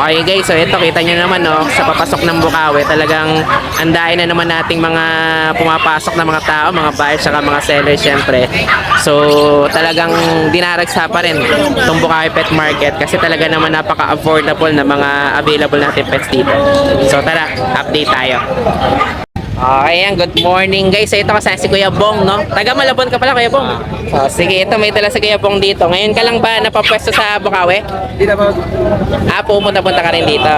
Okay guys, so ito kita nyo naman no, sa papasok ng Bukawi, talagang andain na naman nating mga pumapasok na mga tao, mga buyers saka mga sellers syempre. So talagang dinaragsa pa rin itong Bukawi Pet Market kasi talaga naman napaka-affordable na mga available natin pets dito. So tara, update tayo. Okay, yan. Good morning guys. So ito kasama si Kuya Bong, no? Taga Malabon ka pala, Kuya Bong. So, sige, ito may dala si Kuya Bong dito. Ngayon ka lang ba napapwesto sa Bukawi? Hindi na ba? Pupunta-punta ka rin dito.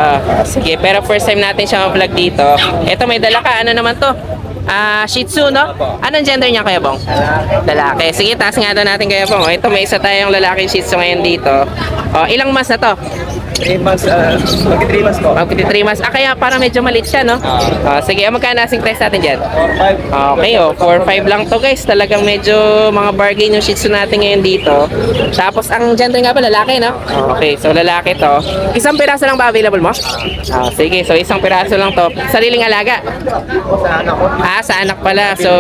Sige, pero first time natin siya ma-vlog dito. Ito may dala ka. Ano naman to? Shih Tzu, no? Anong gender niya, Kuya Bong? Lalaki. Sige, taas nga daw natin, Kuya Bong. Ito, may isa tayong lalaki Shih Tzu ngayon dito. Ilang months na to? 3 months, magki 3 months po. Magti 3 months. Kaya parang medyo maliit siya, no? Sige, magkano asing price natin dyan? 5. Okay, 4-5 lang to guys. Talagang medyo mga bargain yung Shih Tzu natin ngayon dito. Tapos ang gender nga ba, lalaki, no? Okay, so lalaki to. Isang piraso lang ba available mo? Sige, so isang piraso lang to. Sariling alaga? Sa anak ko. Sa anak pala. So,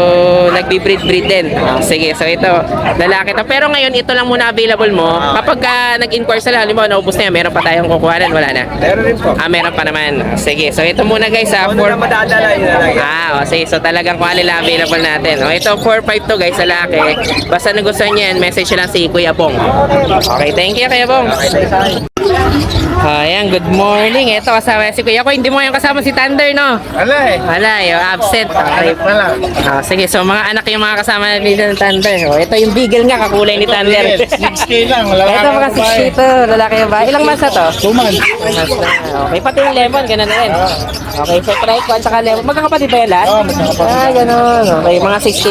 nagbi-breed din. Sige, so ito, lalaki to. Pero ngayon, ito lang muna available mo. Kapag naag-inquire sila, halimbawa, naubos na yan, meron pa tayong kukuhanan, wala na. Meron rin po. Meron pa naman. Sige, so ito muna guys, Kung ano na madadala, yun na lang. sige, so talagang kung alin lang available natin. Ito 4-5 to guys, lalaki. Basta nagustuhan niyan, message lang si Kuya Bong. Okay, thank you Kuya Bong. Ayan, good morning. Ito kasama si Kuya ko. Hindi mo yung kasama si Thunder, no? Wala, yung absent. Okay. Sige, so mga anak yung mga kasama dito ng Thunder. Ito yung Beagle nga, kakulay ni Thunder. 6K lang. Ito mga 6 to, lalaki yung ba? Ilang months na to? 2 months. Okay, pati yung lemon, ganun na rin. Okay, so trike at saka lemon. Magkakapatid ba yan lahat? Ganun. Okay, mga 6K.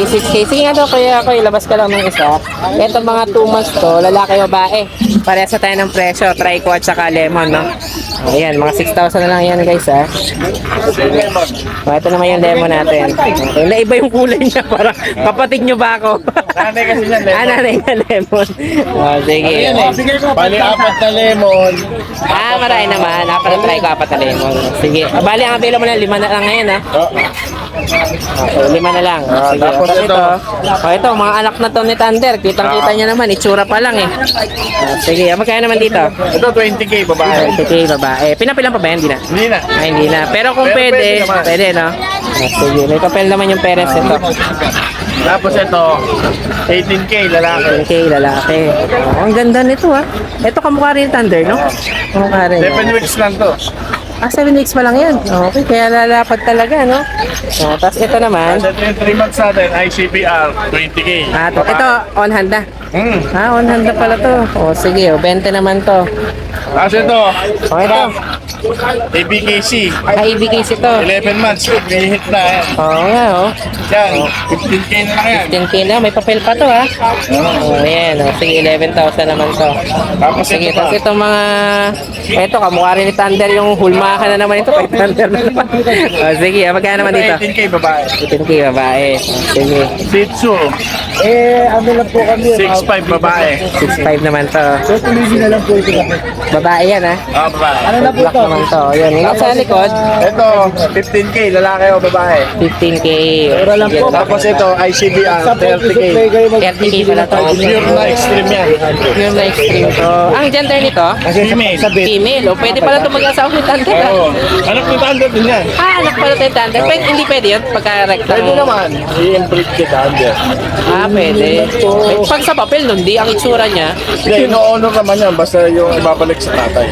Sige nga daw, kaya ako ilabas ka lang ng isa. Ito mga 2 months to, lalaki babae. Parehas na tayo ng presyo, trike at saka lemon, no? Ayan, mga 6,000 na lang yan guys, ha? Ito naman yung lemon natin. Okay, naiba yung kulay niya, parang kapatid nyo ba ako? Nanay kasi yan, lemon. Nanay na lemon. Sige. Bali, 4 na lemon. Marami naman. Try ko 4 na lemon. Sige. Bali, ang available na 5 na lang ngayon, ha? Okay, 5 na lang. Sige. Tapos ito, mga anak na to ni Thunder. Kitang-kita niya naman. Itsura pa lang, eh. Sige. Magkano naman dito? Ito, 20K, babae. 20K babae. Pinapilan pa ba yan? Hindi na? Hindi na. Hindi na. Pero kung Pero pwede, pwede naman. pwede, no? Sige. May papel naman yung parents nito. Tapos ito, 18K, lalaki. 20K lalaki. Ang ganda nito, ha? Ito kamukha rin Thunder, no? Kamukha rin. 7 weeks lang to. 7 weeks pa lang yan. Okay, kaya lalapad talaga, no? Tapos ito naman. Tapos ito yung 3 months natin, ICPR, 20K. Ito, on hand na. Hmm. On hand na pala to. Sige, 20 naman to. Tapos ito, Ito. ABKC, IBKC to. 11 months, may hit na yan. Nga, Yan, 15K na lang yan. 15K na. May papel pa to, ha? Ayan, sige, 11,000 naman to. Tapos Sige, ito pa. tapos itong mga... Ito, kamukha rin ni Thunder yung hulmakan na naman ito. Kay Thunder na naman. Sige, magkano naman dito? 18K babae. 15K babae. Sige. Shih Tzu, Ano lang po kami. 6'5 babae. 6'5 naman to. So, tuloy na lang po ito kami. Babae yan, ha? Babae. Ano na po Black ito? naman to. Yun, yung sa likod, Ito, 15K, lalaki o babae. 15K. Mura lang po. Tapos ito, ICBR, Sa po, 30K. kayo 30K pala to. Pure na extreme yan. Pure na extreme to. Ang gender nito? Female. Female. O, pwede pala ito mag-asawa ni Thunder, ha? Oo. Anak ni Thunder din yan. Anak pala ito ni Thunder. Hindi pwede yun? Pagka-rectal. Pwede naman. I-imprint kita, Thunder. Pwede. Pag sa papel nun, di ang itsura niya. Hindi, ino-honor naman yan. Basta yung ibabalik sa tatay.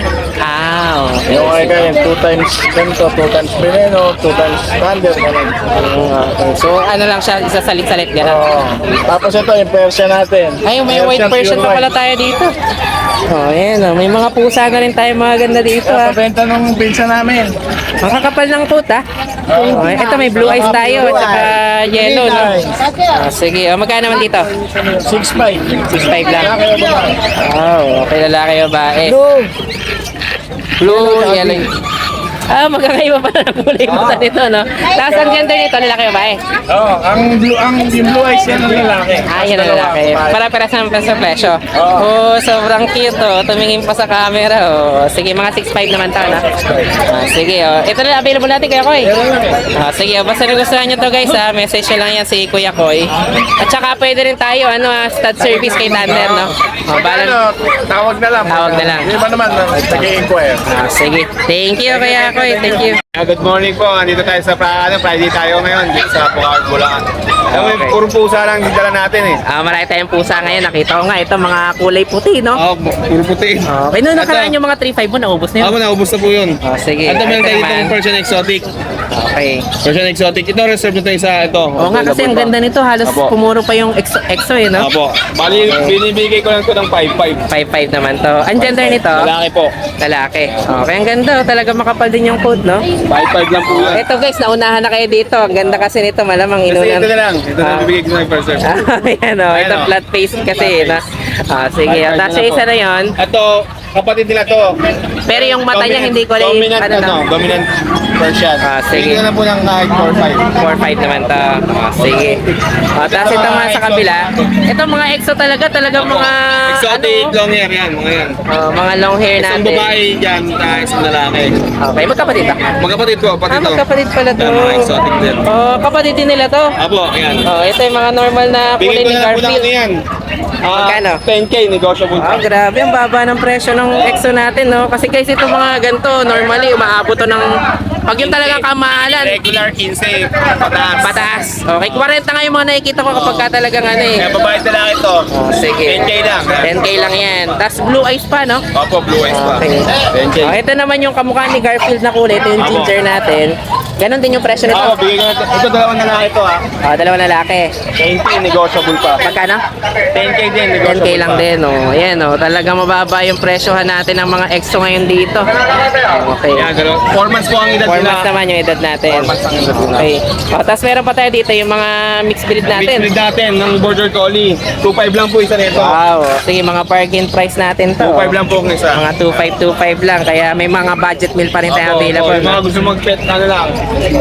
Okay. Yung ay kaya 2 times ganito, 2 times veneno, 2 times Thunder, ganun. Okay. So, ano lang siya, isasalit-salit gano'n. Oo. Tapos ito, yung Persian natin. Ay, may white version pure pa pala white. tayo dito. Ayan, may mga pusa na rin tayo mga ganda dito, ha. Kapenta nung pinsa namin. Ang kakapal ng tuta. Okay, ito may blue eyes tayo at saka yellow, no? Sige, magkano naman dito? 6'5". 6'5 lang. Lalaki o babae. Okay, lalaki o babae. No. Blue, yellow. Magkakaiba pa na ng kulay mata nito, no? Tapos ang gender nito, lalaki ba eh? Oo, yung blue eyes yan ng lalaki. Yan ang lalaki. Para sa presyo. Sobrang cute, oh. Tumingin pa sa camera, oh. Sige, mga 6'5 naman to, no? Sige, oh. Ito na available natin, Kuya Koy. Sige, basta nagustuhan nyo to, guys, message nyo lang yan si Kuya Koy. At saka pwede rin tayo, stud service kay Thunder, no? Tawag na lang. Tawag na lang. Hindi ba naman, nag-inquire. Sige. Thank you, Kuya Koy. Thank you. Good morning po. Andito tayo sa Friday tayo ngayon dito sa Bukawit, Bulacan. Okay. Puro pusa lang dala natin eh. Marami tayong pusa ngayon. Nakita ko nga ito, mga kulay puti, no? Puro puti. Okay, nung nakaraan yung mga 3.5 mo, naubos na yun. Naubos na po yun. Sige. At meron Ito tayo naman. itong Persian Exotic. Okay. Persian Exotic. Ito reserve na tayo sa ito. Oo nga, kasi ang ganda nito. Halos Apo. pumuro pa yung EXO eh, no? Apo. Bali, binibigay ko lang ito ng 5-5. 5.5 naman to. Ang gender nito? Lalaki po. Lalaki. Okay, ang ganda. Talaga makapal din yung coat, no? 5-5 lang po yan. Ito guys, naunahan na kayo dito. Ang ganda kasi nito, malamang Kasi inunan. ito na lang. Ito na bibigay ko ng first serve. Ayan o, ito Ayan, flat face kasi, no? Sige, tapos yung isa na yon. Ito, kapatid nila to. Pero yung mata niya hindi ko rin, Dominant Persian. sige. Bigyan na po ng kahit 4-5. 4.5 naman to. Sige. Tapos ito mga sa kabila. Ito mga EXO talagang mga... Exotic, long hair yan, mga yan. mga long hair Isang natin. babae dyan, isang lalaki. Okay, magkapatid ba? Magkapatid po, pati to. Magkapatid pala to. Yan, mga exotic din. Kapatid din nila to. Apo, ayan. Ito yung mga normal na kulay Bigay ko ni na lang po ng Garfield. ano yan. Magkano? 10K, negotiable pa. Grabe, ang baba ng presyo ng EXO natin, no? Kasi guys, ito mga ganito, normally, umaabot to ng... Pag yung talagang kamahalan, Regular 15, pataas. pataas. Okay, 40 nga yung mga nakikita ko kapag ka talagang ano eh. Kaya babae talaga ito. Sige. 10K lang. 10K lang yan. Tapos blue eyes pa, no? Opo, blue eyes pa. Okay. 10K. Ito naman yung kamukha ni Garfield na kulay. Ito yung Apo. ginger natin. Ganon din yung presyo nito. Ako, bigay ko na ito. Ito, dalawang lalaki ito ha. Dalawang lalaki. 10K, negotiable pa. Magkano? 10K din, negotiable 10K lang pa. din, oh. Ayan, oh. Talagang mababa yung presyohan natin ng mga EXO ngayon dito. Okay. Yan, dalawa. 4 months po ang edad 4 nila. months naman yung edad natin. 4 months ang edad nila. Okay. Tapos meron pa tayo dito yung mga mixed breed Mixed natin. breed natin ng Border Collie. 2.5 lang po isa nito. Wow. Sige, mga bargain price natin to. 2.5 lang po ang isa. Mga 2.5 lang. Kaya may mga budget meal pa rin tayo available. Yung mga gusto mag-pet, ano lang,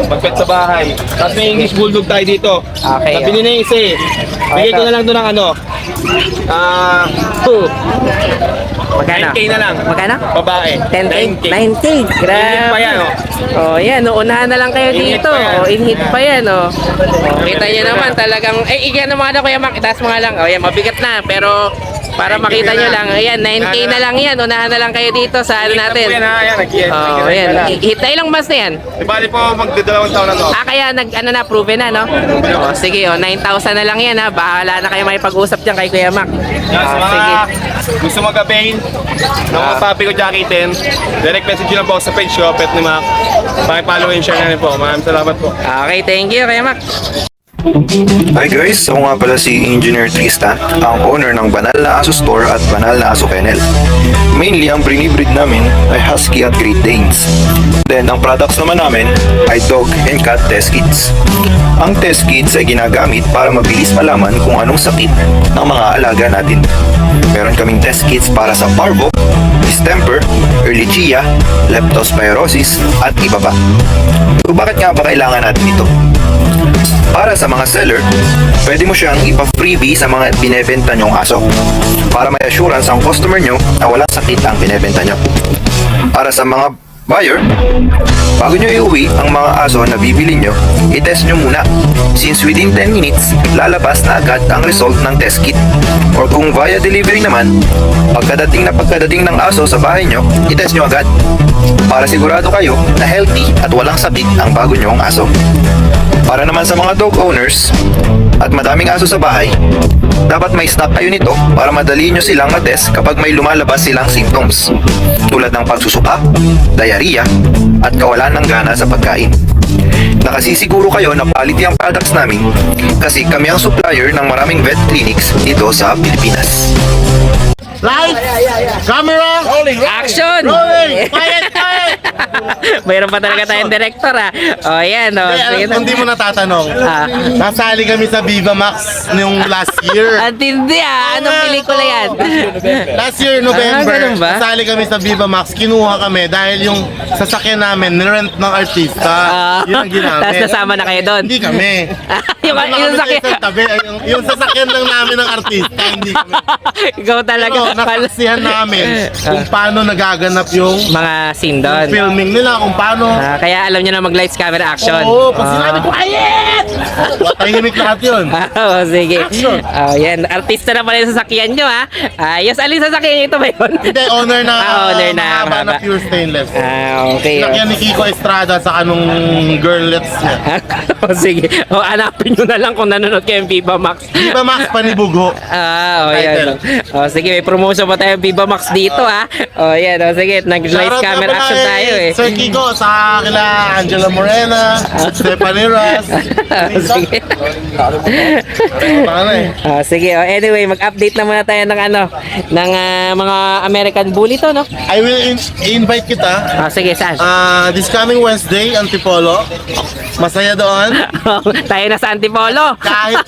mag-pet sa bahay. Tapos may English Bulldog tayo dito. Okay, Nabili na yung isa eh. Bigay ko na lang doon ng ano. Magkano? 10K na lang. Magkano? Babae. 10K? 9K. Grabe. Inhit pa yan, oh. Yan. Unahan na lang kayo Inhit dito. pa yan. In-hit pa yan, oh. Kita nyo naman, talagang, iyan naman ako, Kuya Mac. Itaas mo nga lang. Yan, mabigat na. Pero, para makita nyo lang, ayan, 9K na lang yan. Unahan na lang kayo dito sa ano natin. Yan ha, yan. Yan. Hit na ilang months na yan? Di bali po, magdadalawang taon na to. Kaya proven na, no? Sige, 9,000 na lang yan, ha? Bahala na kayo may pag-usap dyan kay Kuya Mac. Yan, sa mga Sige. gusto mag-avail ng mga papi ko Jackie 10, direct message nyo lang po sa page ko, Pet ni Mac. Pakipollow and share na rin po. Maraming salamat po. Okay, thank you, Kuya Mac. Hi guys, ako nga pala si Engineer Tristan, ang owner ng Banal na Aso Store at Banal na Aso Kennel. Mainly, ang binibreed namin ay Husky at Great Danes. Then, ang products naman namin ay Dog and Cat Test Kits. Ang test kits ay ginagamit para mabilis malaman kung anong sakit ng mga alaga natin. Meron kaming test kits para sa parvo, distemper, ehrlichia, leptospirosis, at iba pa. So, bakit nga ba kailangan natin ito? Para sa mga seller, pwede mo siyang ipa-freebie sa mga binebenta nyong aso para may assurance ang customer nyo na walang sakit ang binebenta nyo. Para sa mga buyer, bago nyo iuwi ang mga aso na bibili nyo, i-test nyo muna. Since within 10 minutes, lalabas na agad ang result ng test kit. Or kung via delivery naman, pagkadating ng aso sa bahay nyo, i-test nyo agad. Para sigurado kayo na healthy at walang sakit ang bago nyong aso. Para naman sa mga dog owners at madaming aso sa bahay, dapat may stock kayo nito para madali nyo silang matest kapag may lumalabas silang symptoms tulad ng pagsusuka, diarrhea, at kawalan ng gana sa pagkain. Nakasisiguro kayo na quality ang products namin kasi kami ang supplier ng maraming vet clinics dito sa Pilipinas. Light! Camera! Action! Rolling! Quiet! Mayroon pa talaga tayong director ah. O yan o. Sige na. Hindi mo natatanong. Ah. Nasali kami sa Viva Max nung last year. At hindi ah. Anong pelikula yan? Last year, November, ganun ba? nasali kami sa Viva Max. Kinuha kami dahil yung sasakyan namin, nirent ng artista. Ah. Yun ang ginamit. Tapos nasama na kayo doon. Hindi kami. yung Ano yung kami sakit. sa tabi, yung sasakyan lang namin ng artista, hindi kami. Ikaw talaga. Pero nasaksihan namin kung paano nagaganap yung Mga scene doon. filming nila, kung paano. Kaya alam nyo na mag-lights camera action. Oo, pag sinabi ko, quiet! Tahimik lahat yun. Oo, sige. Yan. Artista na pala yung sasakyan nyo, ha? Ayos, alin sasakyan nyo ito ba yun? Hindi, owner na, Owner na, mahaba na mahaba. pure stainless. Okay. Sinakyan ni Kiko Estrada sa anong girlets niya. Sige. Hanapin nyo na lang kung nanonood kayo ng Viva Max. Viva Max Panibugo. Yan. Sige, may promotion pa tayo Viva Max dito, ha? Yan. Sige, nag-lights Shoutout camera na pala action tayo, eh. Sir Kiko sa kila Angela Morena, Stephanie Ras. Sige. Paano eh? Sige, anyway, mag-update na muna tayo ng mga American Bully to, no? I will invite kita Sige, saan? this coming Wednesday, Antipolo. Masaya doon. Tayo na sa Antipolo. Kahit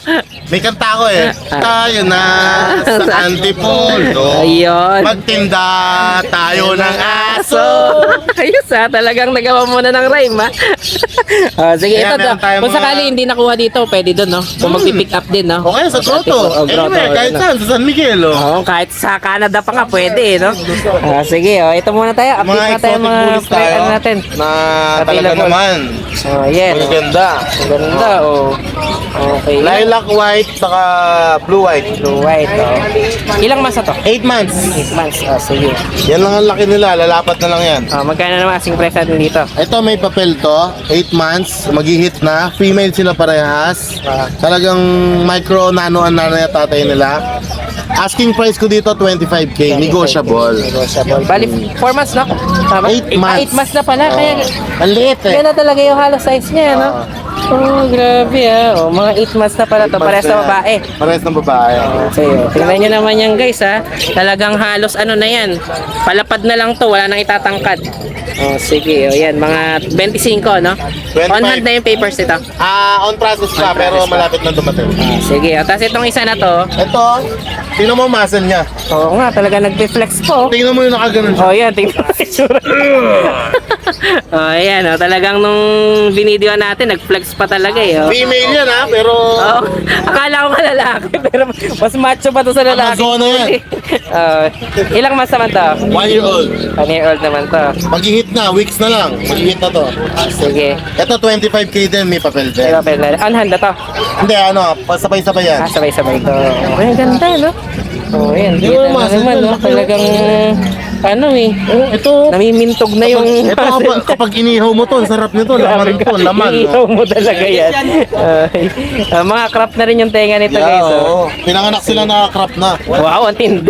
may kanta ko eh. Tayo na sa Antipolo. Ayun. Magtinda tayo ng aso. Ayos ha, talagang nagawa mo na ng rhyme ha. Sige, Kaya ito meron tayong kung sakali hindi nakuha dito, pwede doon, no? Kung magpipick up din, no? Okay, sa Grotto. Anywhere, kahit saan, sa San Miguel. Oo, kahit sa Canada pa nga pwede, no? Sige, ito muna tayo. Update Mga na tayo exotic mga bullies tayo natin. na talaga Available. naman. Yes. Maganda. Ganda, oh. Okay. Lilac white, saka blue white. Blue white, oh. Ilang months na to? 8 months. 8 months. Sige. Yan lang ang laki nila, lalapat na lang yan. Magkano naman asking price natin dito? Ito may papel to, 8 months, mag-hit na. Female sila parehas. Talagang micro nano ang nanay at tatay nila. Asking price ko dito 25k, negotiable. Negotiable. Bali, 4 months na. Tama? 8 months. 8 months na pala. Kaya, Ang liit eh. yan na talaga yung halos size niya, no? Oh, grabe ah. Mga 8 months na pala to. Parehas sa babae. Parehas ng babae. Okay, tingnan nyo naman yan guys ha. Talagang halos ano na yan. Palapad na lang to, wala nang itatangkad. Sige, yan. Mga 25, no? 25. On hand na yung papers nito. On process pa, pero malapit na dumating. Sige, tapos itong isa na to. Ito, tingnan mo ang muscle niya. Oo nga, talaga nagpe-flex po. Tingnan mo yung nakaganon siya. Yan, tingnan mo yung itsura. Yan, talagang nung binideo natin, nag-flex pa talaga eh. Female yan ha, pero Akala ko nga lalaki, pero mas macho pa to sa lalaki. Amazona yan. Ilang months naman to? 1 year old. 1 year old naman to. Mag-hit na, weeks na lang. Mag-hit na to. Sige. Ito 25k din, may papel din. Pero pwede. On hand na to. Hindi, pasabay-sabay yan. Sabay-sabay to. Ay, ganda, no? Yan. Kita Yung mo muscle naman, yan, no? laki. Talagang, Ito, namimintog na yung... ito kapag inihaw mo to, ang sarap nito. Laman to, laman. Iihaw mo talaga yan. Mga crop na rin yung tenga nito, guys. Oo. Pinanganak sila na-crop na. Wow, ang tindi.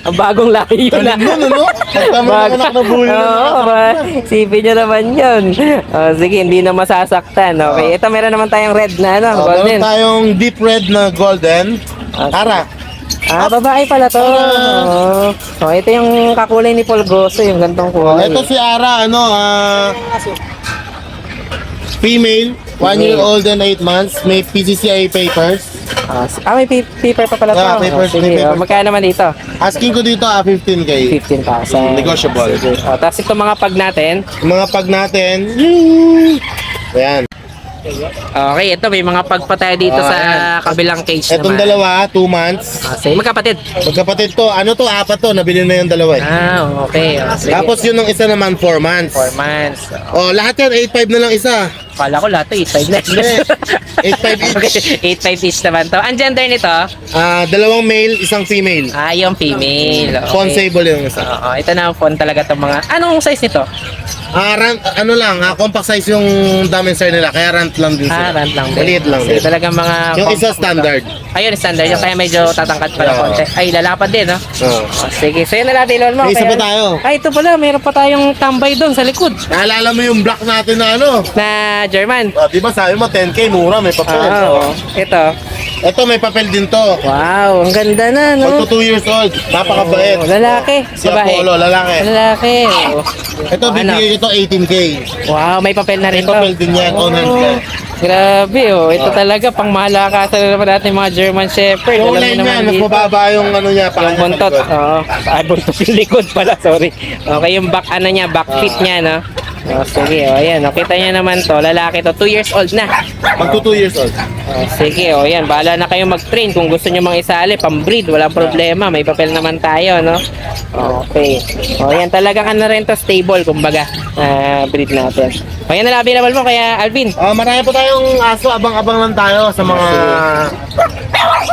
Ang bagong lahi yun na. Galing nun, ano? Pagka may nanganak na buhay na Oo, sipin nyo naman yun. Sige, hindi na masasaktan. Okay, ito meron naman tayong red na, ano, Meron golden. tayong deep red na golden. Ara. Babae pala to. Ito yung kakulay ni Polgoso, yung gantong kulay. Ito si Ara, female, 1 year old and 8 months, may PCCI papers. May paper pa pala to. Papers, Sige, may papers. magkano naman dito? Asking ko dito 15k. 15,000. Negotiable. Tapos itong mga pag natin. Yung mga pag natin, ayan. Okay, ito may mga pag pa tayo dito sa kabilang cage Itong naman. dalawa, 2 months. Sige, magkapatid. Magkapatid to, apat to, nabili na yung dalawa eh. Okay. Sige. Tapos yun ang isa naman, 4 months. 4 months. Lahat yan, 8.5 na lang isa. Kala ko lahat 8.5 na. 8.5 each. Okay, 8.5 each naman to. Ang gender nito? Dalawang male, isang female. Yung female. Okay. Fonsable yung isa. Ito na ang font talaga itong mga... Anong size nito? Compact size yung Damenster nila, kaya rant lang din sila. Rant lang din. Maliit lang din. Talagang mga... Yung isa standard. Ayun, standard. Yung kaya medyo tatangkad pala konti. Ay, lalapad din, no? Oo. Sige, so yun na natin, Lon mo. May isa Kaya- pa tayo. Ito pala, meron pa tayong tambay doon sa likod. Naalala mo yung black natin na ano? Na German. Di ba sabi mo 10K, mura, may papel. Oo. Ito. Ito, may papel din to. Wow, ang ganda na, no? Magto 2 years old, napakabait. Lalaki. Si Babae. Apollo, lalaki. Lalaki. Oh. Ito, bibigay ito 18K. Wow, may papel na May rin to. papel din yan, on hand yan. Grabe, oh. Ito talaga, pang malakasan na naman natin mga German Shepherd. Yung Alam line niyo niya, naman mas dito. mababa yung ano niya, Yung paa buntot. sa likod. Oo. Buntot yung likod pala, sorry. Okay, yung back, ano niya, back fit niya, no? Oh, sige, oh, ayan. Oh, kita niya naman to. Lalaki to, 2 years old na. Magto 2 years old. Oh, sige, oh, ayan. Bahala na kayo mag-train. Kung gusto niyo mang isali, pang-breed, walang problema. May papel naman tayo, no? Okay. Oh, ayan. Talagang ano rin to, stable, kumbaga. Breed natin. O, yan na lang available mo, kaya Alvin. Marami po tayong aso, abang-abang lang tayo sa mga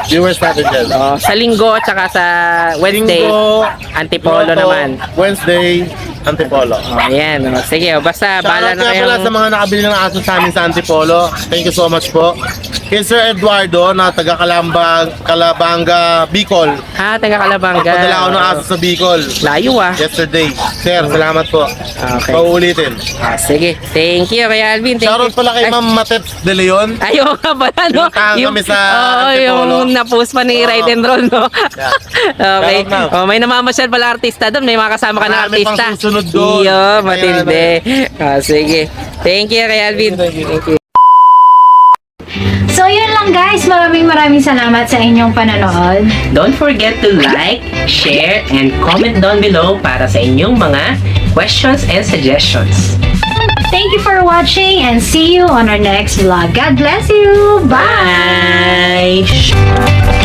viewers natin dyan. Oh, sa linggo, tsaka sa Wednesday, Linggo, Antipolo Lotto, naman. Wednesday, Antipolo. Oh, ayan. Oh, sige, oh, basta bahala Shoutout na nga pala sa kayo. mga nakabili ng aso sa amin sa Antipolo. Thank you so much po. Kay Sir Eduardo na taga Calabanga, Bicol. Taga Calabanga. Padala ako ng aso sa Bicol Layo, ah. yesterday. Sir, salamat po. Okay. Pauulitin. Sige. Thank you, kaya Alvin. Thank Shoutout you. pala kay Ma'am Matep De Leon. Ayaw nga pala, no? Puntahan kami sa Oo, Antipolo. yung na-post pa ni Oo. Ride and Roll, no? Okay. Shoutout, ma'am. Oh, may namamasyal pala artista doon. May mga kasama ka na Marami pang artista. susunod doon. Iyo, Kaya matindi. Sige. Thank you, kay Alvin. Thank you. So yun lang guys, maraming salamat sa inyong panonood. Don't forget to like, share, and comment down below para sa inyong mga questions and suggestions. Thank you for watching and see you on our next vlog. God bless you! Bye! Bye!